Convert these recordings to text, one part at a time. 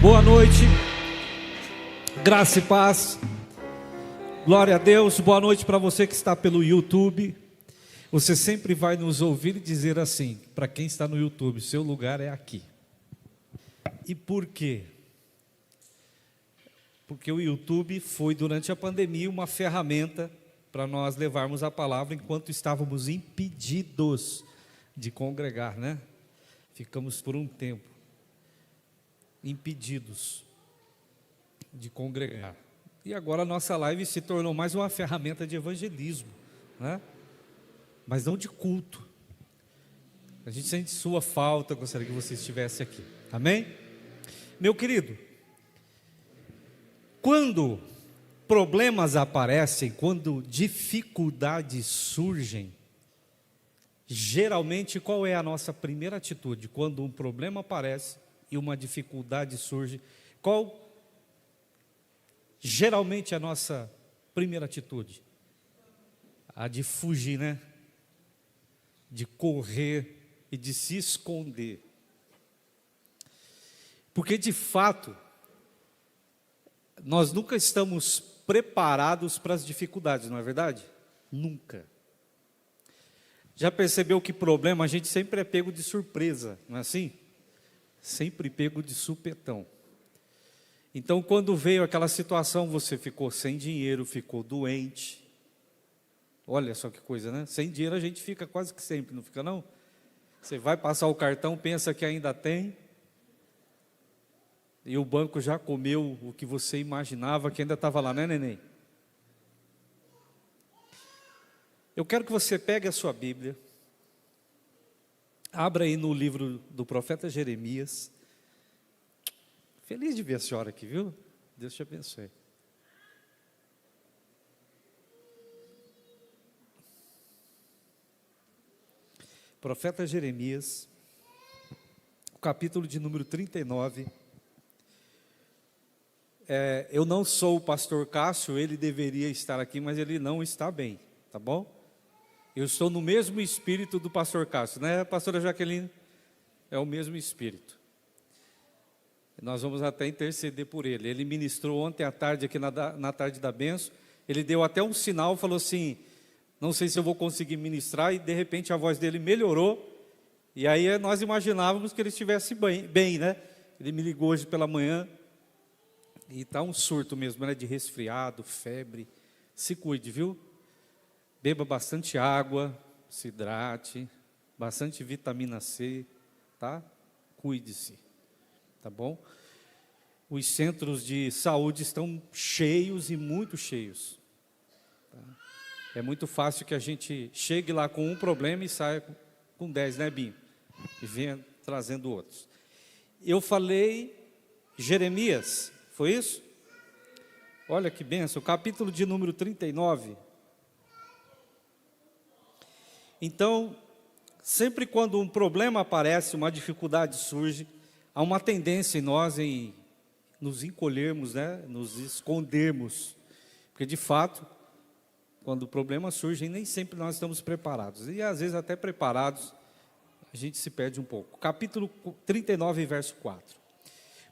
Boa noite, graça e paz, glória a Deus. Boa noite para você que está pelo YouTube. Você sempre vai nos ouvir e dizer assim, para quem está no YouTube, seu lugar é aqui. E por quê? Porque o YouTube foi durante a pandemia uma ferramenta para nós levarmos a palavra enquanto estávamos impedidos de congregar, né? Ficamos por um tempo impedidos de congregar. E agora a nossa live se tornou mais uma ferramenta de evangelismo, né? Mas não de culto. A gente sente sua falta, gostaria que você estivesse aqui. Amém? Meu querido, quando problemas aparecem, quando dificuldades surgem, geralmente qual é a nossa primeira atitude? Quando um problema aparece e uma dificuldade surge, qual geralmente é a nossa primeira atitude? A de fugir, né? De correr e de se esconder. Porque de fato, nós nunca estamos preparados para as dificuldades, não é verdade? Nunca. Já percebeu que problema a gente sempre é pego de surpresa, não é assim? Sempre pego de supetão. Então, quando veio aquela situação, você ficou sem dinheiro, ficou doente. Olha só que coisa, né? Sem dinheiro a gente fica quase que sempre, não fica não? Você vai passar o cartão, pensa que ainda tem, e o banco já comeu o que você imaginava que ainda estava lá, né, neném? Eu quero que você pegue a sua Bíblia, abra aí no livro do profeta Jeremias. Feliz de ver a senhora aqui, viu? Deus te abençoe. Profeta Jeremias, o capítulo de número 39. Eu não sou o pastor Cássio, ele deveria estar aqui, mas ele não está bem, tá bom? Eu estou no mesmo espírito do pastor Cássio, né, pastora Jaqueline? É o mesmo espírito. Nós vamos até interceder por ele. Ele ministrou ontem à tarde, aqui na tarde da bênção. Ele deu até um sinal, falou assim, não sei se eu vou conseguir ministrar, e de repente a voz dele melhorou. E aí nós imaginávamos que ele estivesse bem, né? Ele me ligou hoje pela manhã, e está um surto mesmo, né? De resfriado, febre. Se cuide, viu? Beba bastante água, se hidrate, bastante vitamina C, tá? Cuide-se, tá bom? Os centros de saúde estão cheios e muito cheios. Tá? É muito fácil que a gente chegue lá com um problema e saia com 10, né, Binho? E venha trazendo outros. Eu falei Jeremias, foi isso? Olha que benção, capítulo de número 39. Então, sempre quando um problema aparece, uma dificuldade surge, há uma tendência em nós em nos encolhermos, né? Nos escondermos. Porque, de fato, quando problemas surgem, nem sempre nós estamos preparados. E, às vezes, até preparados, a gente se perde um pouco. Capítulo 39, verso 4.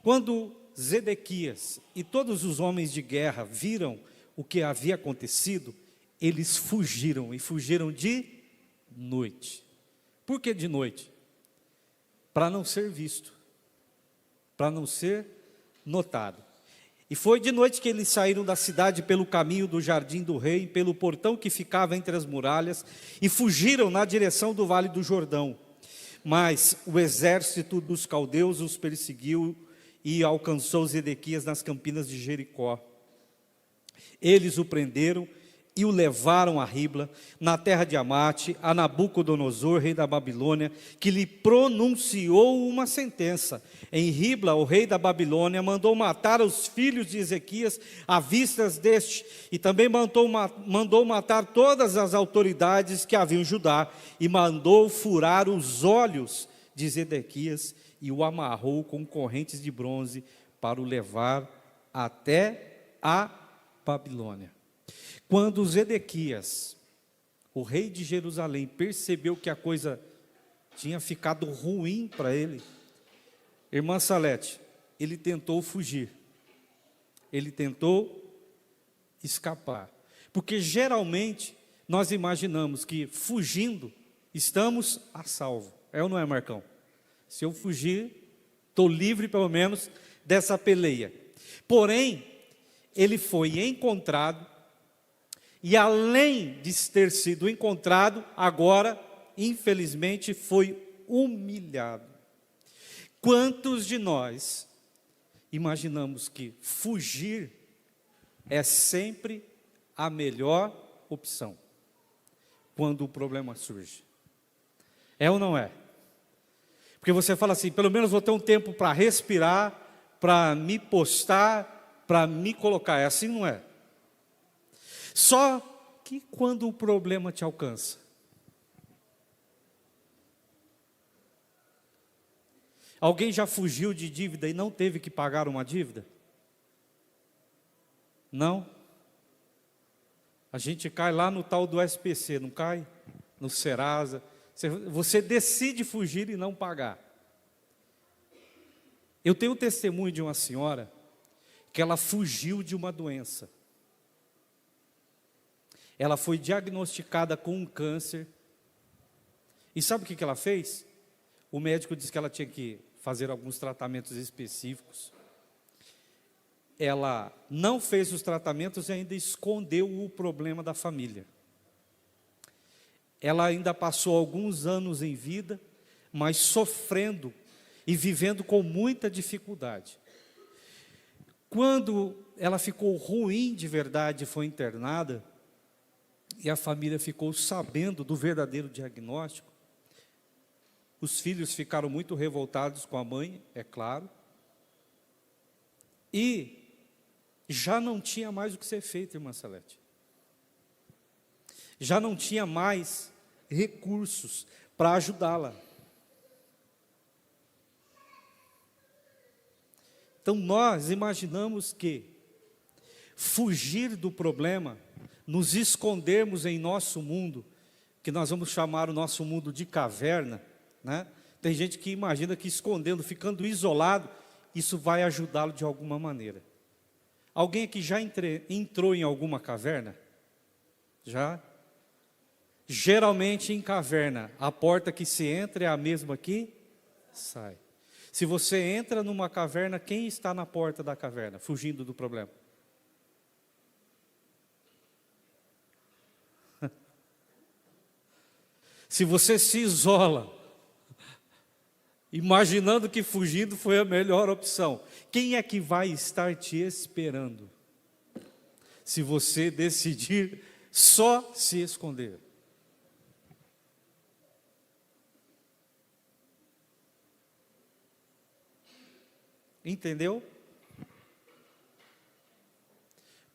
Quando Zedequias e todos os homens de guerra viram o que havia acontecido, eles fugiram, e fugiram de noite. Por que de noite? Para não ser visto, para não ser notado. E foi de noite que eles saíram da cidade pelo caminho do jardim do rei, pelo portão que ficava entre as muralhas, e fugiram na direção do vale do Jordão. Mas o exército dos caldeus os perseguiu e alcançou Zedequias nas campinas de Jericó. Eles o prenderam e o levaram a Ribla, na terra de Amate, a Nabucodonosor, rei da Babilônia, que lhe pronunciou uma sentença. Em Ribla, o rei da Babilônia mandou matar os filhos de Ezequias à vista deste, e também mandou matar todas as autoridades que haviam em Judá, e mandou furar os olhos de Zedequias, e o amarrou com correntes de bronze para o levar até a Babilônia. Quando Zedequias, o rei de Jerusalém, percebeu que a coisa tinha ficado ruim para ele, irmã Salete, ele tentou fugir. Ele tentou escapar. Porque geralmente nós imaginamos que fugindo estamos a salvo. É ou não é, Marcão? Se eu fugir, estou livre pelo menos dessa peleia. Porém, ele foi encontrado e além de ter sido encontrado, agora, infelizmente, foi humilhado. Quantos de nós imaginamos que fugir é sempre a melhor opção quando o problema surge? É ou não é? Porque você fala assim, pelo menos vou ter um tempo para respirar, para me postar, para me colocar. É assim, não é? Só que quando o problema te alcança, alguém já fugiu de dívida e não teve que pagar uma dívida? Não? A gente cai lá no tal do SPC, não cai? No Serasa. Você decide fugir e não pagar. Eu tenho o testemunho de uma senhora que ela fugiu de uma doença. Ela foi diagnosticada com um câncer. E sabe o que ela fez? O médico disse que ela tinha que fazer alguns tratamentos específicos. Ela não fez os tratamentos e ainda escondeu o problema da família. Ela ainda passou alguns anos em vida, mas sofrendo e vivendo com muita dificuldade. Quando ela ficou ruim de verdade, foi internada, e a família ficou sabendo do verdadeiro diagnóstico, os filhos ficaram muito revoltados com a mãe, é claro, e já não tinha mais o que ser feito, irmã Salete. Já não tinha mais recursos para ajudá-la. Então nós imaginamos que fugir do problema, nos escondermos em nosso mundo, que nós vamos chamar o nosso mundo de caverna, né? Tem gente que imagina que escondendo, ficando isolado, isso vai ajudá-lo de alguma maneira. Alguém aqui já entrou em alguma caverna? Já? Geralmente em caverna, a porta que se entra é a mesma que sai. Se você entra numa caverna, quem está na porta da caverna, fugindo do problema? Se você se isola, imaginando que fugindo foi a melhor opção, quem é que vai estar te esperando? Se você decidir só se esconder. Entendeu?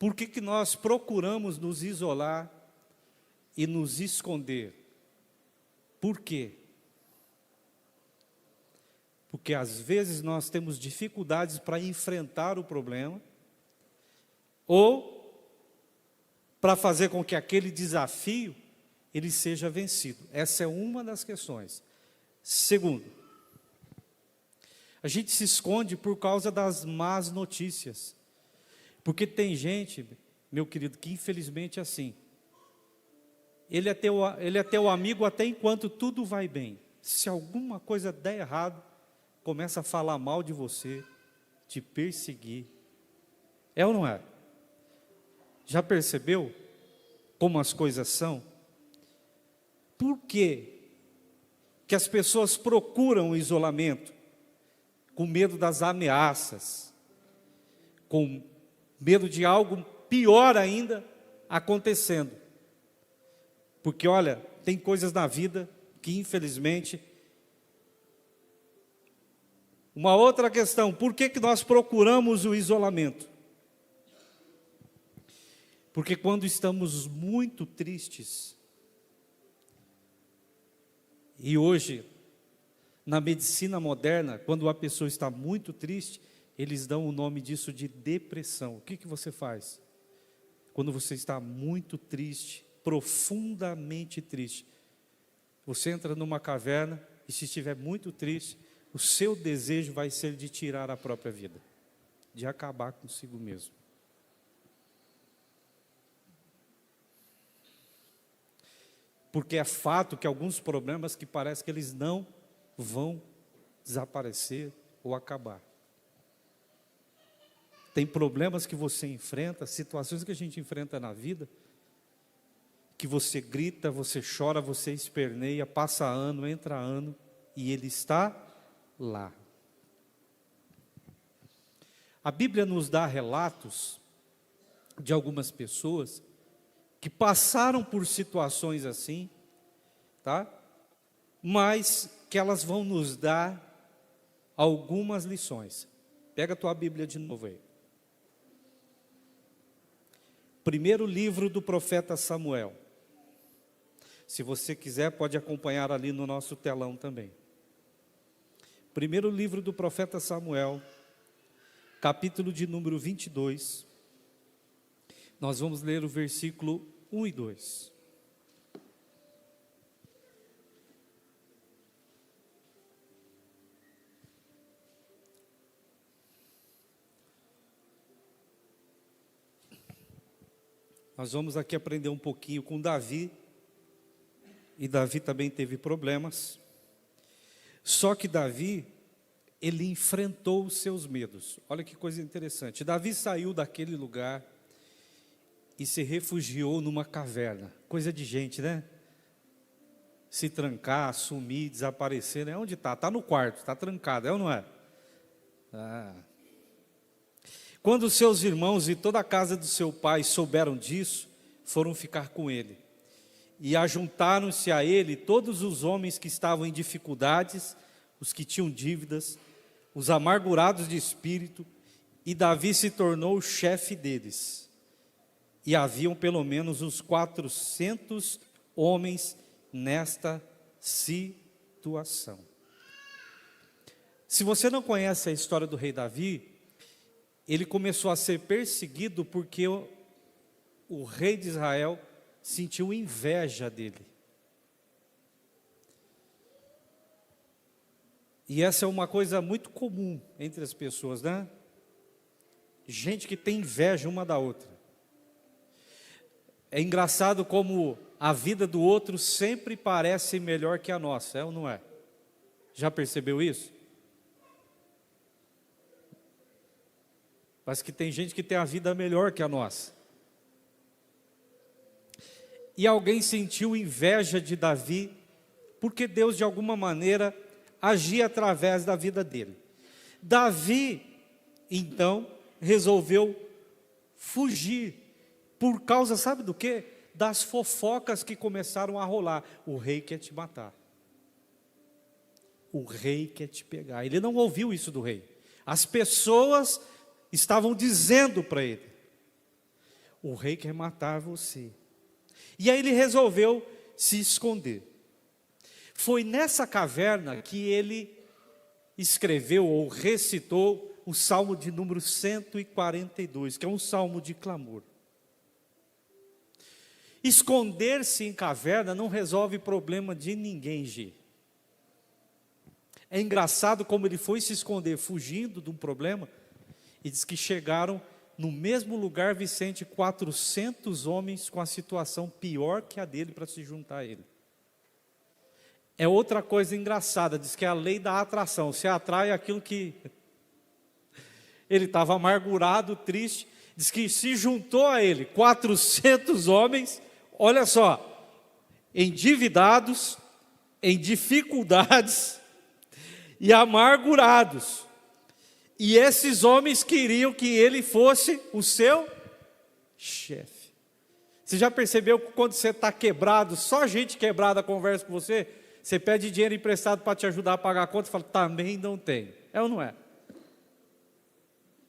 Por que nós procuramos nos isolar e nos esconder? Por quê? Porque às vezes nós temos dificuldades para enfrentar o problema, ou para fazer com que aquele desafio ele seja vencido. Essa é uma das questões. Segundo, a gente se esconde por causa das más notícias. Porque tem gente, meu querido, que infelizmente é assim. Ele é teu amigo até enquanto tudo vai bem. Se alguma coisa der errado, começa a falar mal de você, te perseguir. É ou não é? Já percebeu como as coisas são? Por que as pessoas procuram o isolamento? Com medo das ameaças, com medo de algo pior ainda acontecendo. Porque olha, tem coisas na vida que infelizmente... Uma outra questão, por que nós procuramos o isolamento? Porque quando estamos muito tristes, e hoje, na medicina moderna, quando a pessoa está muito triste, eles dão o nome disso de depressão. O que você faz? Quando você está muito triste, profundamente triste, você entra numa caverna, e se estiver muito triste, o seu desejo vai ser de tirar a própria vida, de acabar consigo mesmo. Porque é fato que alguns problemas que parece que eles não vão desaparecer ou acabar. Tem problemas que você enfrenta, situações que a gente enfrenta na vida, que você grita, você chora, você esperneia, passa ano, entra ano, e ele está lá. A Bíblia nos dá relatos de algumas pessoas que passaram por situações assim, tá? Mas que elas vão nos dar algumas lições. Pega a tua Bíblia de novo aí. Primeiro livro do profeta Samuel. Se você quiser, pode acompanhar ali no nosso telão também. Primeiro livro do profeta Samuel, capítulo de número 22. Nós vamos ler o versículo 1 e 2. Nós vamos aqui aprender um pouquinho com Davi. E Davi também teve problemas. Só que Davi, ele enfrentou os seus medos. Olha que coisa interessante. Davi saiu daquele lugar e se refugiou numa caverna. Coisa de gente, né? Se trancar, sumir, desaparecer, né? Onde está? Está no quarto, está trancado, é ou não é? Quando seus irmãos e toda a casa do seu pai souberam disso, foram ficar com ele. E ajuntaram-se a ele todos os homens que estavam em dificuldades, os que tinham dívidas, os amargurados de espírito, e Davi se tornou o chefe deles. E haviam pelo menos uns 400 homens nesta situação. Se você não conhece a história do rei Davi, ele começou a ser perseguido porque o rei de Israel sentiu inveja dele. E essa é uma coisa muito comum entre as pessoas, né? Gente que tem inveja uma da outra. É engraçado como a vida do outro sempre parece melhor que a nossa, é ou não é? Já percebeu isso? Parece que tem gente que tem a vida melhor que a nossa. E alguém sentiu inveja de Davi, porque Deus de alguma maneira agia através da vida dele. Davi, então, resolveu fugir, por causa, sabe do quê? Das fofocas que começaram a rolar. O rei quer te matar. O rei quer te pegar. Ele não ouviu isso do rei. As pessoas estavam dizendo para ele: o rei quer matar você. E aí ele resolveu se esconder. Foi nessa caverna que ele escreveu ou recitou o Salmo de número 142, que é um salmo de clamor. Esconder-se em caverna não resolve problema de ninguém, G. É engraçado como ele foi se esconder fugindo de um problema, e diz que chegaram no mesmo lugar, Vicente, 400 homens com a situação pior que a dele para se juntar a ele. É outra coisa engraçada, diz que é a lei da atração, se atrai aquilo que... Ele estava amargurado, triste, diz que se juntou a ele 400 homens, olha só, endividados, em dificuldades e amargurados. E esses homens queriam que ele fosse o seu chefe. Você já percebeu que quando você está quebrado, só gente quebrada conversa com você, você pede dinheiro emprestado para te ajudar a pagar a conta e fala, também não tem. É ou não é?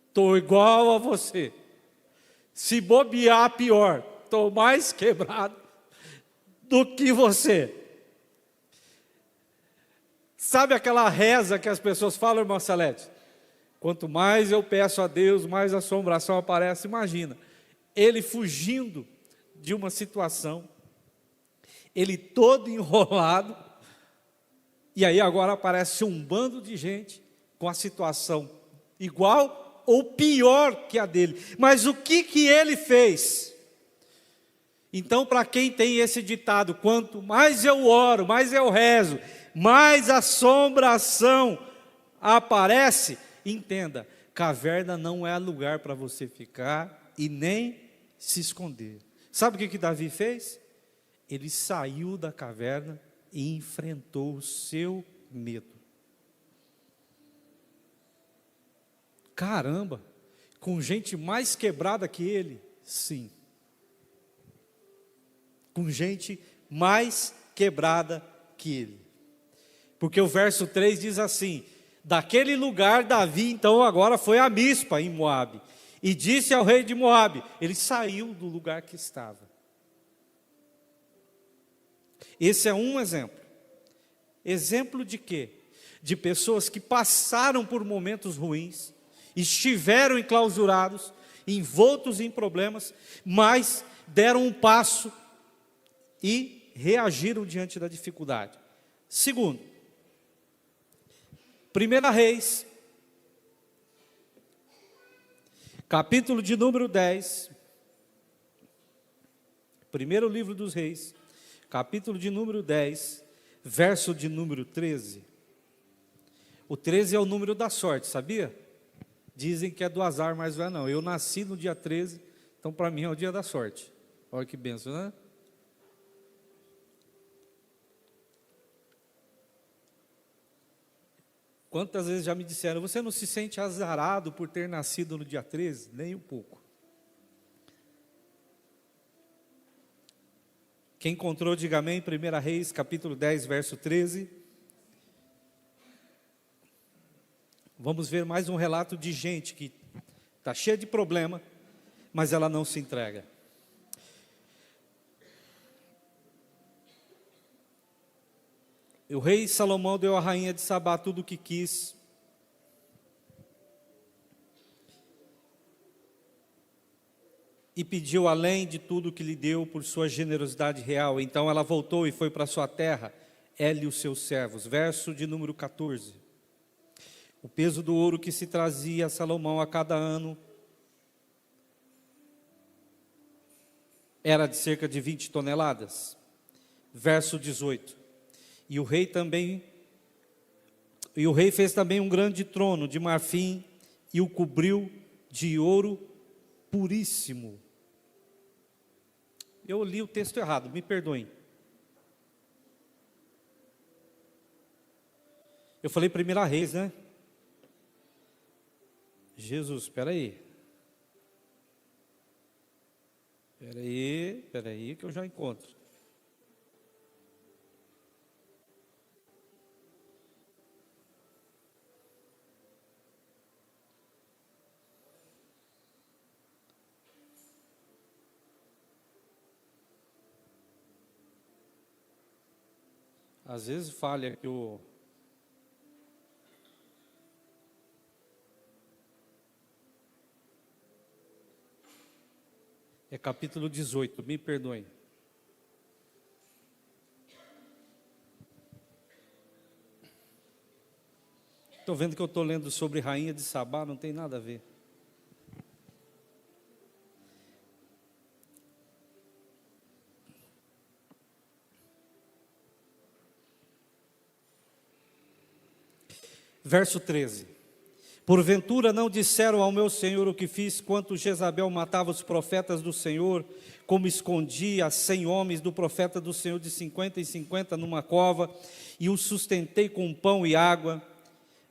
Estou igual a você. Se bobear, pior. Estou mais quebrado do que você. Sabe aquela reza que as pessoas falam, irmã Salete? Quanto mais eu peço a Deus, mais assombração aparece. Imagina, ele fugindo de uma situação, ele todo enrolado, E aí agora aparece um bando de gente com a situação igual ou pior que a dele. Mas o que ele fez? Então, para quem tem esse ditado, quanto mais eu oro, mais eu rezo, mais assombração aparece, entenda, caverna não é lugar para você ficar e nem se esconder. Sabe o que Davi fez? Ele saiu da caverna e enfrentou o seu medo. Caramba, com gente mais quebrada que ele? Sim. Com gente mais quebrada que ele. Porque o verso 3 diz assim: daquele lugar Davi então agora foi a Mispa em Moabe, e disse ao rei de Moabe, ele saiu do lugar que estava. Esse é um exemplo. Exemplo de quê? De pessoas que passaram por momentos ruins, estiveram enclausurados, envoltos em problemas, mas deram um passo e reagiram diante da dificuldade. Segundo, 1 Reis, capítulo de número 10, primeiro livro dos Reis, capítulo de número 10, verso de número 13. O 13 é o número da sorte, sabia? Dizem que é do azar, mas não é não. Eu nasci no dia 13, então para mim é o dia da sorte. Olha que bênção, né? Quantas vezes já me disseram, você não se sente azarado por ter nascido no dia 13? Nem um pouco. Quem encontrou, diga amém, 1 Reis, capítulo 10, verso 13. Vamos ver mais um relato de gente que está cheia de problema, mas ela não se entrega. O rei Salomão deu à rainha de Sabá tudo o que quis. E pediu além de tudo que lhe deu por sua generosidade real. Então ela voltou e foi para sua terra, ela e os seus servos. Verso de número 14. O peso do ouro que se trazia a Salomão a cada ano era de cerca de 20 toneladas. Verso 18. E o rei fez também um grande trono de marfim e o cobriu de ouro puríssimo. Eu li o texto errado, me perdoem. Eu falei 1 Reis, né? Jesus, espera aí. Espera aí que eu já encontro. Às vezes falha aqui o... É capítulo 18, me perdoem. Estou vendo que eu estou lendo sobre rainha de Sabá, não tem nada a ver. Verso 13. Porventura não disseram ao meu Senhor o que fiz, quando Jezabel matava os profetas do Senhor, como escondia 100 homens do profeta do Senhor de 50 em 50 numa cova, e os sustentei com pão e água.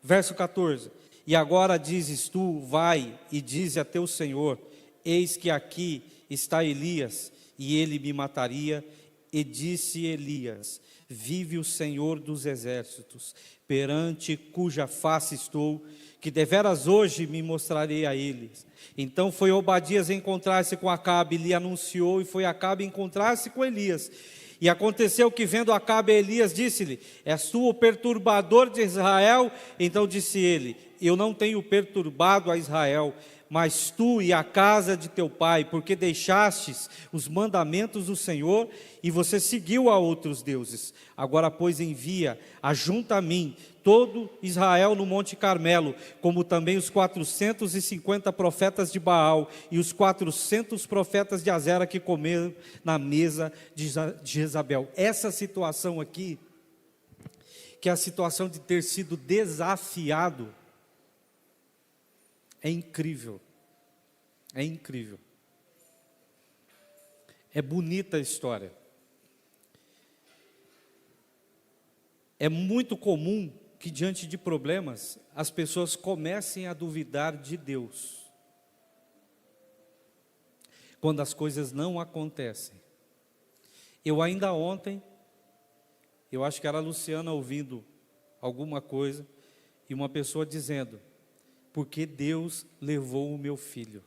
Verso 14. E agora dizes tu, vai e dize a teu Senhor, eis que aqui está Elias, e ele me mataria. E disse Elias, vive o Senhor dos exércitos, perante cuja face estou, que deveras hoje me mostrarei a eles. Então foi Obadias encontrar-se com Acabe, lhe anunciou, e foi Acabe encontrar-se com Elias. E aconteceu que, vendo Acabe, Elias disse-lhe: És tu o perturbador de Israel? Então disse ele: Eu não tenho perturbado a Israel, mas tu e a casa de teu pai, porque deixastes os mandamentos do Senhor e você seguiu a outros deuses. Agora, pois, ajunta a mim todo Israel no Monte Carmelo, como também os 450 profetas de Baal e os 400 profetas de Azera que comeram na mesa de Jezabel. Essa situação aqui, que é a situação de ter sido desafiado, é incrível. É incrível. É bonita a história. É muito comum que, diante de problemas, as pessoas comecem a duvidar de Deus, quando as coisas não acontecem. Eu ainda ontem, eu acho que era a Luciana ouvindo alguma coisa, e uma pessoa dizendo: porque Deus levou o meu filho.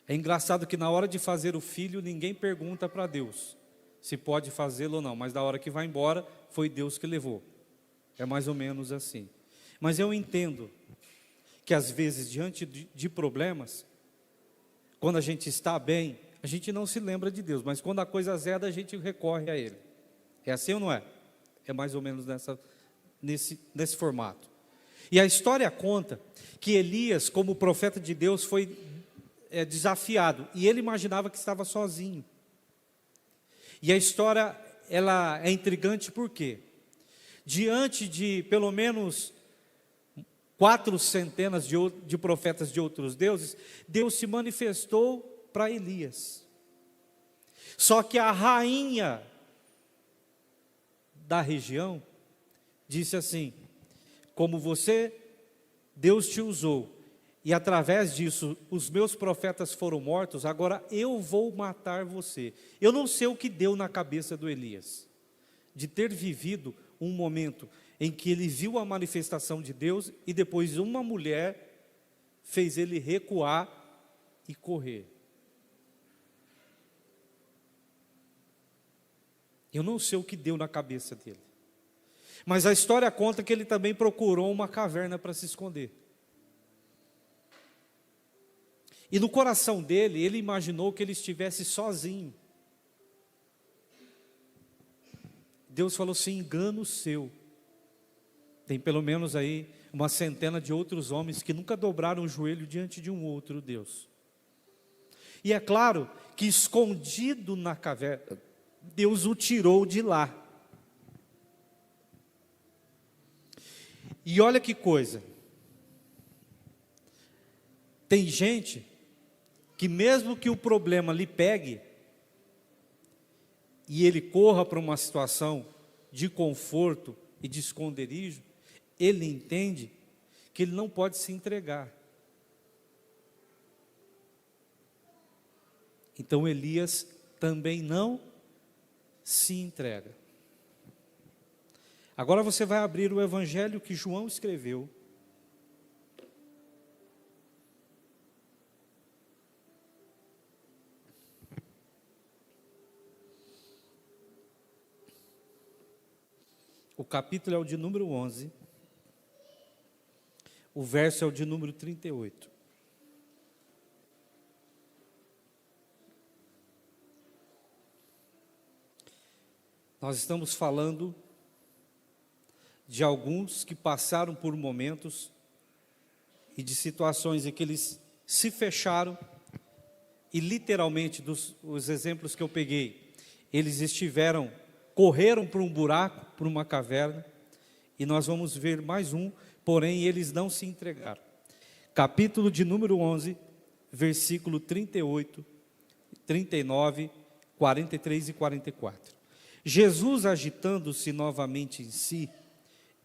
É engraçado que na hora de fazer o filho, ninguém pergunta para Deus se pode fazê-lo ou não, mas na hora que vai embora, foi Deus que levou. É mais ou menos assim. Mas eu entendo que às vezes, diante de problemas, quando a gente está bem, a gente não se lembra de Deus, mas quando a coisa azeda, a gente recorre a Ele. É assim ou não é? É mais ou menos nesse formato. E a história conta que Elias, como profeta de Deus, foi desafiado, e ele imaginava que estava sozinho. E a história, ela é intrigante porque, diante de pelo menos 400 de profetas de outros deuses, Deus se manifestou para Elias. Só que a rainha da região disse assim: como Deus te usou, e através disso os meus profetas foram mortos, agora eu vou matar você. Eu não sei o que deu na cabeça do Elias, de ter vivido um momento em que ele viu a manifestação de Deus, e depois uma mulher fez ele recuar e correr. Eu não sei o que deu na cabeça dele, mas a história conta que ele também procurou uma caverna para se esconder. E no coração dele, ele imaginou que ele estivesse sozinho. Deus falou assim: engano seu. Tem pelo menos aí uma centena de outros homens que nunca dobraram o joelho diante de um outro Deus. E é claro que, escondido na caverna, Deus o tirou de lá. E olha que coisa, tem gente que, mesmo que o problema lhe pegue e ele corra para uma situação de conforto e de esconderijo, ele entende que ele não pode se entregar. Então Elias também não se entrega. Agora você vai abrir o evangelho que João escreveu. O capítulo é o de número 11. O verso é o de número 38. Nós estamos falando de alguns que passaram por momentos e de situações em que eles se fecharam e, literalmente, os exemplos que eu peguei, eles correram para um buraco, para uma caverna, e nós vamos ver mais um, porém eles não se entregaram. Capítulo de número 11, versículo 38, 39, 43 e 44. Jesus, agitando-se novamente em si,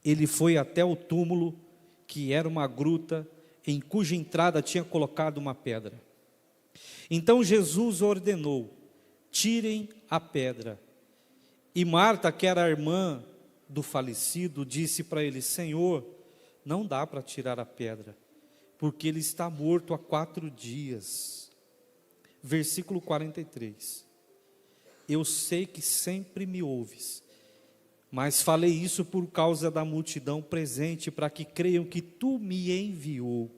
ele foi até o túmulo, que era uma gruta, em cuja entrada tinha colocado uma pedra. Então Jesus ordenou: tirem a pedra. E Marta, que era a irmã do falecido, disse para ele: Senhor, não dá para tirar a pedra, porque ele está morto há 4 dias. Versículo 43. eu sei que sempre me ouves, mas falei isso por causa da multidão presente, para que creiam que tu me enviou.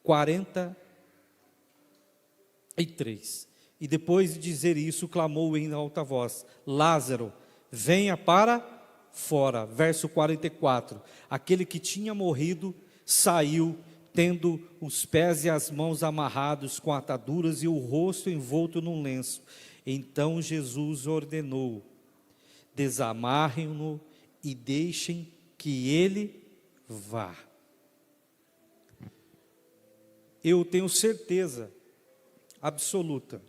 43. E depois de dizer isso, clamou em alta voz: Lázaro, venha para fora. Verso 44. Aquele que tinha morrido saiu, tendo os pés e as mãos amarrados com ataduras e o rosto envolto num lenço. Então Jesus ordenou: desamarrem-no e deixem que ele vá. Eu tenho certeza absoluta,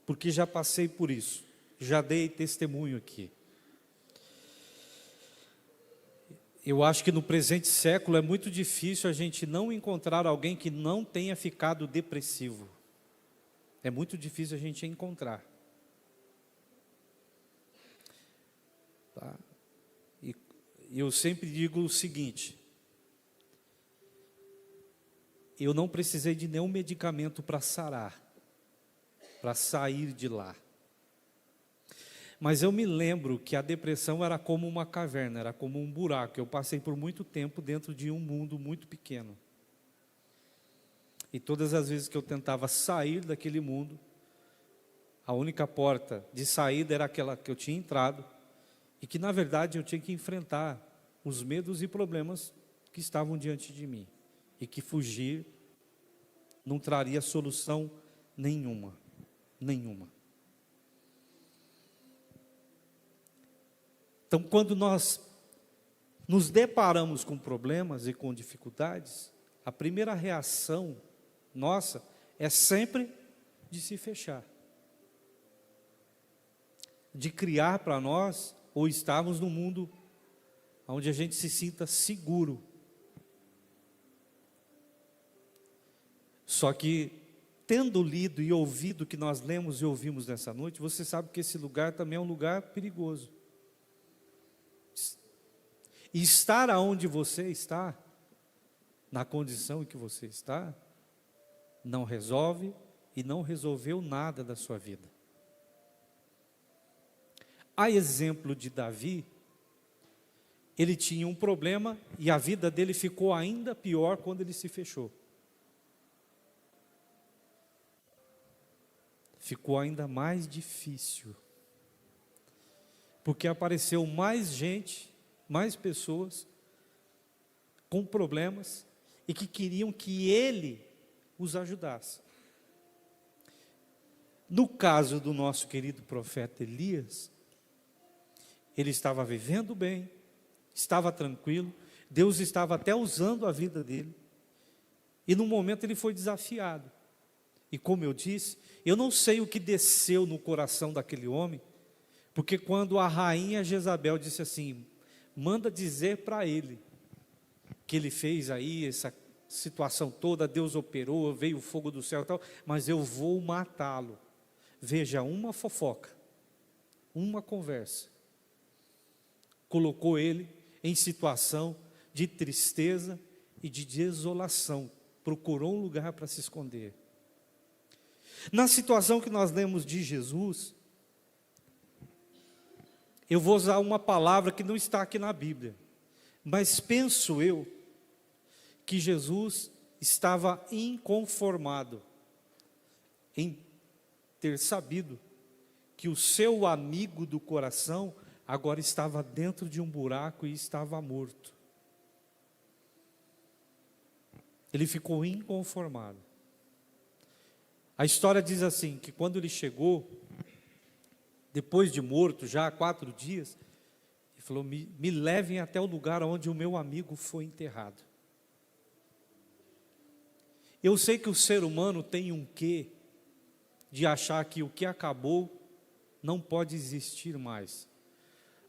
porque já passei por isso, já dei testemunho aqui. Eu acho que no presente século é muito difícil a gente não encontrar alguém que não tenha ficado depressivo. É muito difícil a gente encontrar. Tá? E eu sempre digo o seguinte: eu não precisei de nenhum medicamento para sarar, para sair de lá. Mas eu me lembro que a depressão era como uma caverna, era como um buraco. Eu passei por muito tempo dentro de um mundo muito pequeno. E todas as vezes que eu tentava sair daquele mundo, a única porta de saída era aquela que eu tinha entrado, e que na verdade eu tinha que enfrentar os medos e problemas que estavam diante de mim, e que fugir não traria solução nenhuma. Então, quando nós nos deparamos com problemas e com dificuldades, a primeira reação nossa é sempre de se fechar, de criar para nós, ou estarmos num mundo onde a gente se sinta seguro. Só que, tendo lido e ouvido o que nós lemos e ouvimos nessa noite, você sabe que esse lugar também é um lugar perigoso. E estar aonde você está, na condição em que você está, não resolve e não resolveu nada da sua vida. A exemplo de Davi, ele tinha um problema e a vida dele ficou ainda pior quando ele se fechou. Ficou ainda mais difícil, porque apareceu mais gente, mais pessoas com problemas e que queriam que ele os ajudasse. No caso do nosso querido profeta Elias, ele estava vivendo bem, estava tranquilo, Deus estava até usando a vida dele, e num momento ele foi desafiado. E como eu disse, eu não sei o que desceu no coração daquele homem, porque quando a rainha Jezabel disse assim: manda dizer para ele que ele fez aí essa situação toda, Deus operou, veio o fogo do céu e tal, mas eu vou matá-lo. Veja, uma fofoca, uma conversa, colocou ele em situação de tristeza e de desolação, procurou um lugar para se esconder. Na situação que nós lemos de Jesus, eu vou usar uma palavra que não está aqui na Bíblia, mas penso eu que Jesus estava inconformado em ter sabido que o seu amigo do coração agora estava dentro de um buraco e estava morto. Ele ficou inconformado. A história diz assim, que quando ele chegou, depois de morto, já há 4 dias, ele falou: me levem até o lugar onde o meu amigo foi enterrado. Eu sei que o ser humano tem um quê de achar que o que acabou não pode existir mais.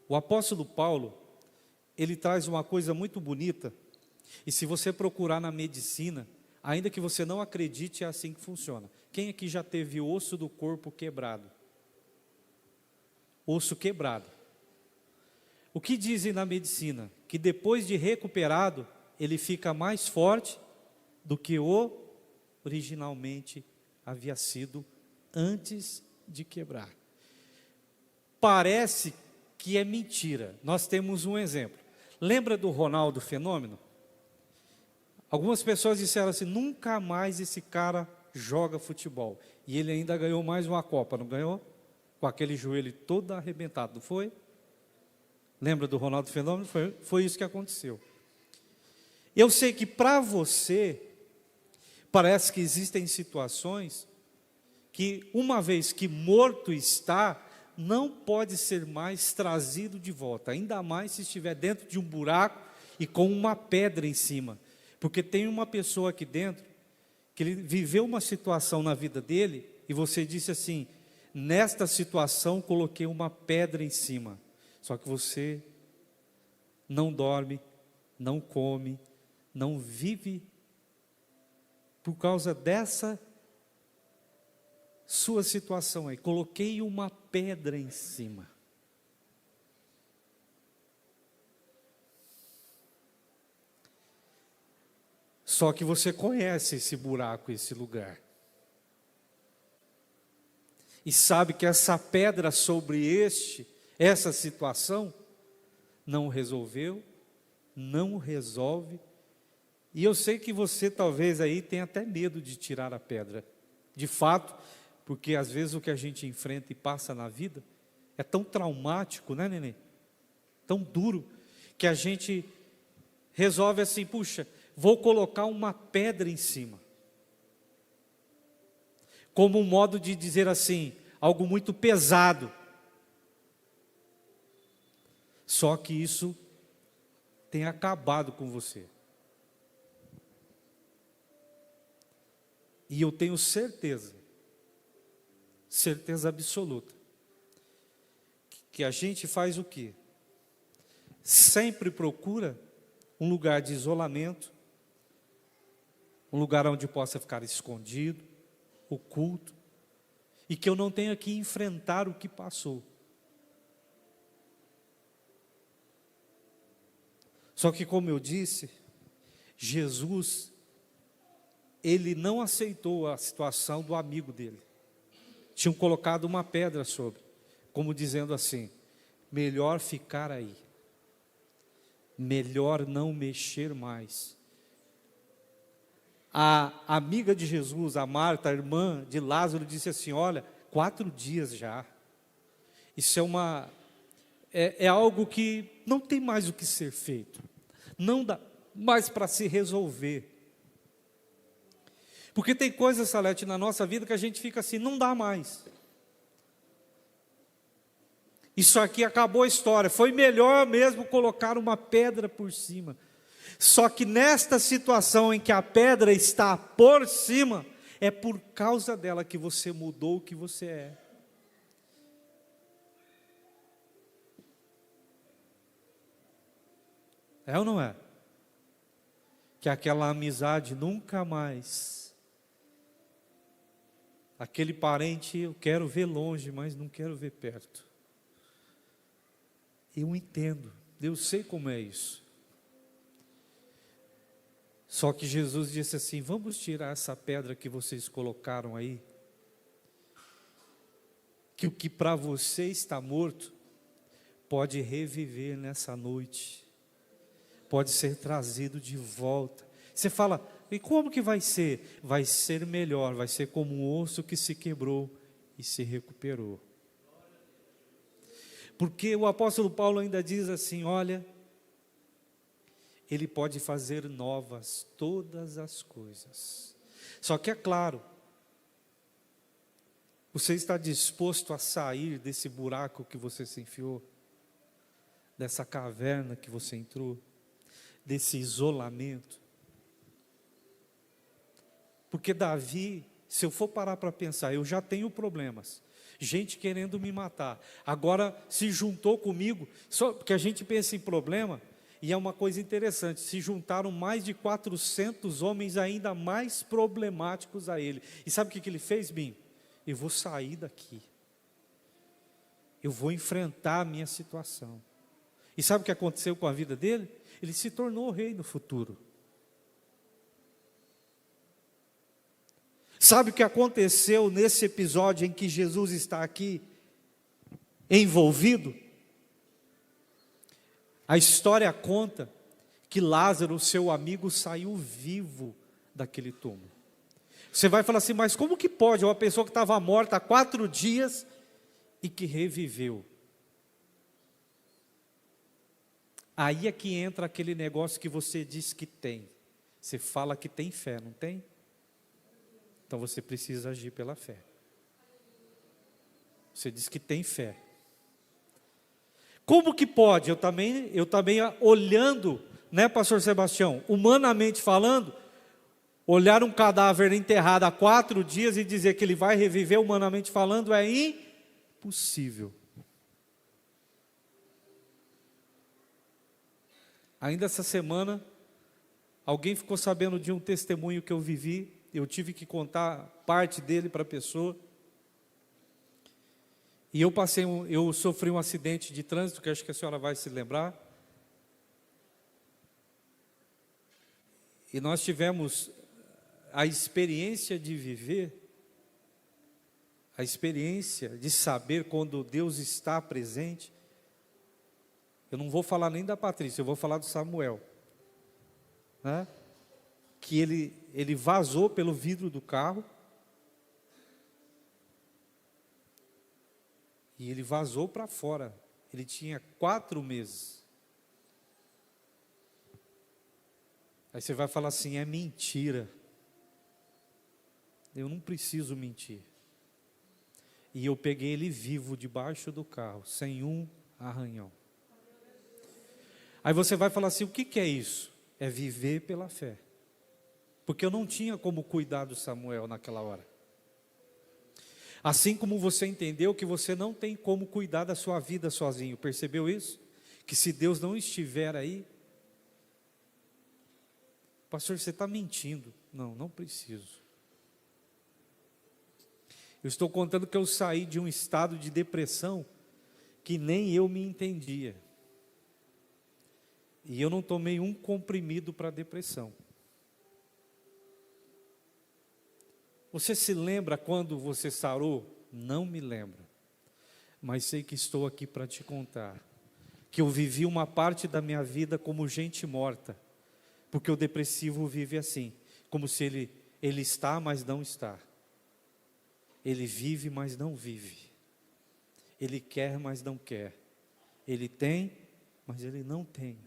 O apóstolo Paulo, ele traz uma coisa muito bonita, e se você procurar na medicina, ainda que você não acredite, é assim que funciona. Quem aqui já teve osso do corpo quebrado? Osso quebrado. O que dizem na medicina? Que depois de recuperado, ele fica mais forte do que originalmente havia sido antes de quebrar. parece que é mentira. Nós temos um exemplo. Lembra do Ronaldo Fenômeno? Algumas pessoas disseram assim, nunca mais esse cara joga futebol. E ele ainda ganhou mais uma Copa, não ganhou? Com aquele joelho todo arrebentado, não foi? Lembra do Ronaldo Fenômeno? Foi isso que aconteceu. Eu sei que para você, parece que existem situações que, uma vez que morto está, não pode ser mais trazido de volta, ainda mais se estiver dentro de um buraco e com uma pedra em cima. Porque tem uma pessoa aqui dentro, que ele viveu uma situação na vida dele, e você disse assim, nesta situação coloquei uma pedra em cima. Só que você não dorme, não come, não vive, por causa dessa sua situação aí. Coloquei uma pedra em cima. Só que você conhece esse buraco, esse lugar. E sabe que essa pedra sobre essa situação, não resolveu, não resolve. E eu sei que você talvez aí tenha até medo de tirar a pedra. De fato, porque às vezes o que a gente enfrenta e passa na vida é tão traumático, né, neném? Tão duro, que a gente resolve assim, puxa, vou colocar uma pedra em cima. Como um modo de dizer assim, algo muito pesado. Só que isso tem acabado com você. E eu tenho certeza absoluta, que a gente faz o quê? Sempre procura um lugar de isolamento, um lugar onde possa ficar escondido, oculto, e que eu não tenha que enfrentar o que passou. Só que, como eu disse, Jesus, ele não aceitou a situação do amigo dele. Tinham colocado uma pedra sobre, como dizendo assim, melhor ficar aí, melhor não mexer mais. A amiga de Jesus, a Marta, a irmã de Lázaro, disse assim, olha, 4 dias já. Isso é algo que não tem mais o que ser feito. Não dá mais para se resolver. Porque tem coisas, Salete, na nossa vida que a gente fica assim, não dá mais. Isso aqui acabou a história. Foi melhor mesmo colocar uma pedra por cima. Só que nesta situação em que a pedra está por cima, é por causa dela que você mudou o que você é. É ou não é? Que aquela amizade nunca mais. Aquele parente eu quero ver longe, mas não quero ver perto. Eu entendo, eu sei como é isso. Só que Jesus disse assim, vamos tirar essa pedra que vocês colocaram aí, que o que para você está morto, pode reviver nessa noite, pode ser trazido de volta. Você fala, e como que vai ser? Vai ser melhor, vai ser como um osso que se quebrou e se recuperou. Porque o apóstolo Paulo ainda diz assim, olha, ele pode fazer novas todas as coisas. Só que é claro, você está disposto a sair desse buraco que você se enfiou, dessa caverna que você entrou, desse isolamento? Porque Davi, se eu for parar para pensar, eu já tenho problemas, gente querendo me matar, agora se juntou comigo, só porque a gente pensa em problema, e é uma coisa interessante, se juntaram mais de 400 homens ainda mais problemáticos a ele, e sabe o que ele fez, Bim? Eu vou sair daqui, eu vou enfrentar a minha situação, e sabe o que aconteceu com a vida dele? Ele se tornou rei no futuro. Sabe o que aconteceu nesse episódio em que Jesus está aqui? envolvido. A história conta que Lázaro, seu amigo, saiu vivo daquele túmulo. Você vai falar assim, mas como que pode uma pessoa que estava morta há 4 dias e que reviveu? Aí é que entra aquele negócio que você diz que tem. Você fala que tem fé, não tem? Então você precisa agir pela fé. Você diz que tem fé. Como que pode? Eu também olhando, né, pastor Sebastião, humanamente falando, olhar um cadáver enterrado há 4 dias e dizer que ele vai reviver, humanamente falando, é impossível. Ainda essa semana, alguém ficou sabendo de um testemunho que eu vivi, eu tive que contar parte dele para a pessoa. E eu sofri um acidente de trânsito, que acho que a senhora vai se lembrar. E nós tivemos a experiência de viver, a experiência de saber quando Deus está presente. Eu não vou falar nem da Patrícia, eu vou falar do Samuel, né? Que ele vazou pelo vidro do carro, e ele vazou para fora. Ele tinha 4 meses. Aí você vai falar assim, é mentira. Eu não preciso mentir. E eu peguei ele vivo debaixo do carro, sem um arranhão. Aí você vai falar assim, o que é isso? É viver pela fé. Porque eu não tinha como cuidar do Samuel naquela hora. Assim como você entendeu que você não tem como cuidar da sua vida sozinho. Percebeu isso? Que se Deus não estiver aí, pastor, você está mentindo. Não, não preciso. Eu estou contando que eu saí de um estado de depressão que nem eu me entendia. E eu não tomei um comprimido para depressão. Você se lembra quando você sarou? Não me lembro. Mas sei que estou aqui para te contar que eu vivi uma parte da minha vida como gente morta. Porque o depressivo vive assim, como se ele está, mas não está. Ele vive, mas não vive. Ele quer, mas não quer. Ele tem, mas ele não tem.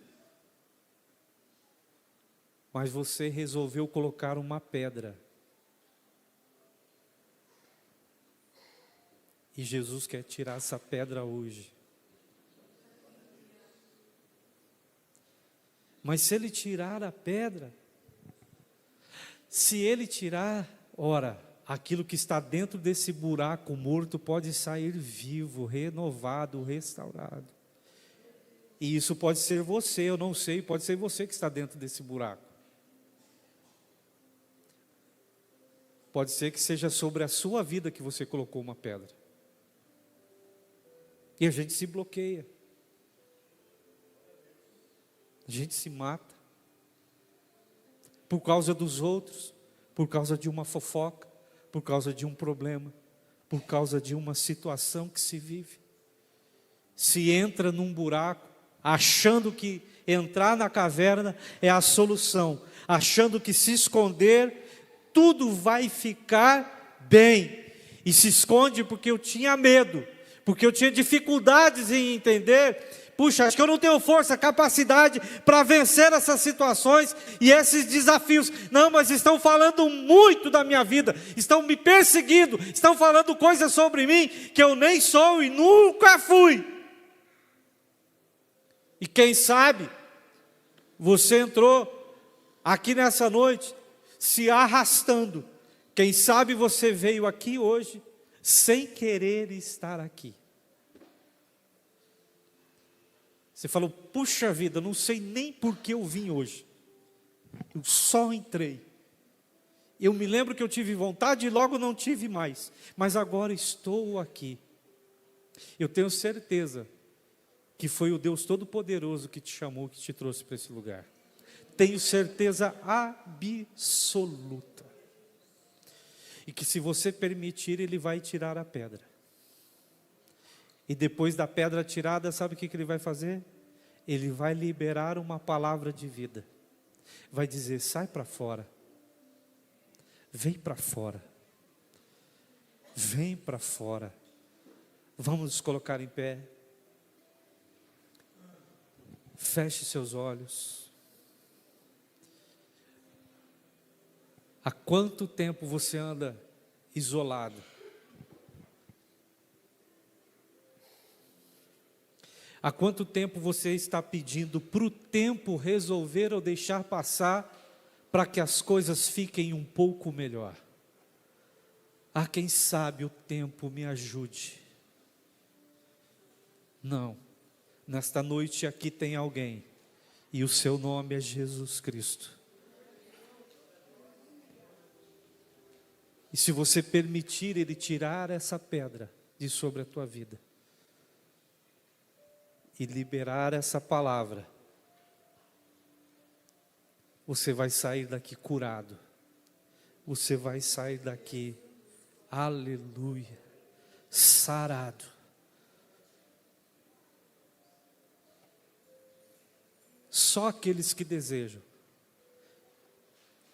Mas você resolveu colocar uma pedra. E Jesus quer tirar essa pedra hoje. Mas se Ele tirar a pedra, se Ele tirar, ora, aquilo que está dentro desse buraco morto pode sair vivo, renovado, restaurado. E isso pode ser você, eu não sei, pode ser você que está dentro desse buraco. Pode ser que seja sobre a sua vida que você colocou uma pedra. E a gente se bloqueia. A gente se mata. Por causa dos outros, por causa de uma fofoca, por causa de um problema, por causa de uma situação que se vive. Se entra num buraco, achando que entrar na caverna é a solução, achando que se esconder, tudo vai ficar bem. E se esconde porque eu tinha medo, porque eu tinha dificuldades em entender. Puxa, acho que eu não tenho força, capacidade para vencer essas situações e esses desafios. Não, mas estão falando muito da minha vida, estão me perseguindo, estão falando coisas sobre mim que eu nem sou e nunca fui. E quem sabe, você entrou aqui nessa noite se arrastando. Quem sabe você veio aqui hoje sem querer estar aqui. Você falou, puxa vida, não sei nem por que eu vim hoje. Eu só entrei. Eu me lembro que eu tive vontade e logo não tive mais. Mas agora estou aqui. Eu tenho certeza que foi o Deus Todo-Poderoso que te chamou, que te trouxe para esse lugar. Tenho certeza absoluta. E que se você permitir, Ele vai tirar a pedra. E depois da pedra tirada, sabe o que ele vai fazer? Ele vai liberar uma palavra de vida. Vai dizer: sai para fora. Vem para fora. Vem para fora. Vamos nos colocar em pé. Feche seus olhos. Há quanto tempo você anda isolado? Há quanto tempo você está pedindo para o tempo resolver ou deixar passar para que as coisas fiquem um pouco melhor? Ah, quem sabe o tempo me ajude. Não, nesta noite aqui tem alguém, e o seu nome é Jesus Cristo. E se você permitir Ele tirar essa pedra de sobre a tua vida, e liberar essa palavra, você vai sair daqui curado. Você vai sair daqui, aleluia, sarado. Só aqueles que desejam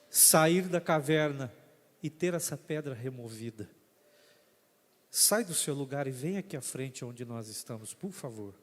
sair da caverna e ter essa pedra removida. Sai do seu lugar e vem aqui à frente onde nós estamos, por favor.